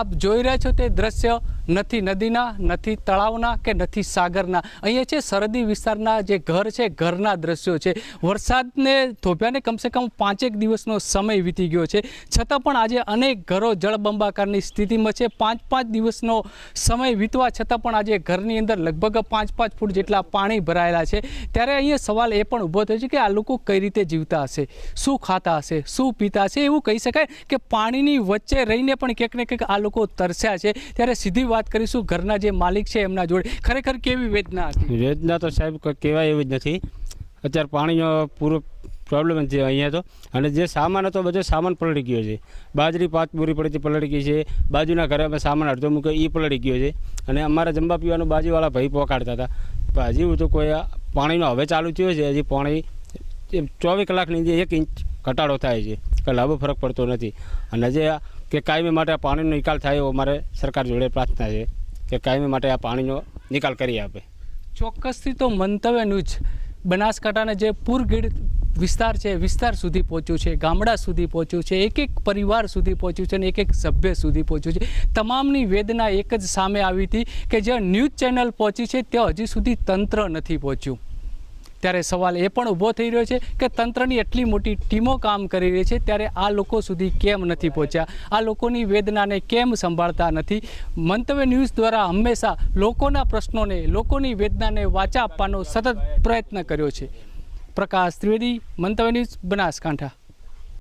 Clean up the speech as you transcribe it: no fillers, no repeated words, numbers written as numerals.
આપ જોઈ રહ્યા છો તે દ્રશ્ય નથી નદીના, નથી તળાવના કે નથી સાગરના. અહીંયા છે સરહદી વિસ્તારના જે ઘર છે, ઘરના દ્રશ્યો છે. વરસાદને થોભ્યાને કમસે કમ 5 દિવસનો સમય વીતી ગયો છે, છતાં પણ આજે અનેક ઘરો જળબંબાકારની સ્થિતિમાં છે. 5 દિવસનો સમય વીતવા છતાં પણ આજે ઘરની અંદર લગભગ 5 ફૂટ જેટલા પાણી ભરાયેલા છે. ત્યારે અહીંયા સવાલ એ પણ ઊભો થયો છે કે આ લોકો કઈ રીતે જીવતા હશે, શું ખાતા હશે, શું પીતા હશે. એવું કહી શકાય કે પાણીની વચ્ચે રહીને પણ ક્યાંક ને ક્યાંક આ લોકો તરસ્યા છે. ત્યારે સીધી વાત કરીશું ઘરના જે માલિક છે એમના જોડે. ખરેખર કેવી વેદના હતી? વેદના તો સાહેબ કહેવાય એવી જ નથી. અત્યારે પાણીનો પૂરો પ્રોબ્લેમ છે અહીંયા તો. અને જે સામાન હતો બધો સામાન પલળી ગયો છે. બાજરી 5 બોરી પડી હતી, પલળી ગઈ છે. બાજુના ઘરે અમે સામાન અડધો મૂક્યો એ પલળી ગયો છે. અને અમારા જમવા પીવાનું બાજુવાળા ભાઈ પહોંચાડતા હતા. હજી તો કોઈ પાણીનો હવે ચાલુ થયો છે. હજી પાણી 24 કલાકની જે 1 ઇંચ ઘટાડો થાય છે, એટલે હવે ફરક પડતો નથી. અને જે કે કાયમી માટે આ પાણીનો નિકાલ થાય એવો અમારે સરકાર જોડે પ્રાર્થના છે કે કાયમી માટે આ પાણીનો નિકાલ કરી આપે. ચોક્કસથી તો મંતવ્ય ન્યૂઝ બનાસકાંઠાના જે પૂરગીડ વિસ્તાર છે, વિસ્તાર સુધી પહોંચ્યું છે, ગામડા સુધી પહોંચ્યું છે, એક પરિવાર સુધી પહોંચ્યું છે અને એક સભ્ય સુધી પહોંચ્યું છે. તમામની વેદના એક જ સામે આવી હતી કે જે ન્યૂઝ ચેનલ પહોંચી છે ત્યાં હજી સુધી તંત્ર નથી પહોંચ્યું. ત્યારે સવાલ એ પણ ઊભો થઈ રહ્યો છે કે તંત્રની એટલી મોટી ટીમો કામ કરી રહી છે, ત્યારે આ લોકો સુધી કેમ નથી પહોંચ્યા, આ લોકોની વેદનાને કેમ સંભાળતા નથી. મંતવ્ય ન્યૂઝ દ્વારા હંમેશા લોકોના પ્રશ્નોને, લોકોની વેદનાને વાચા આપવાનો સતત પ્રયત્ન કર્યો છે. પ્રકાશ ત્રિવેદી, મંતવ્ય ન્યૂઝ, બનાસકાંઠા.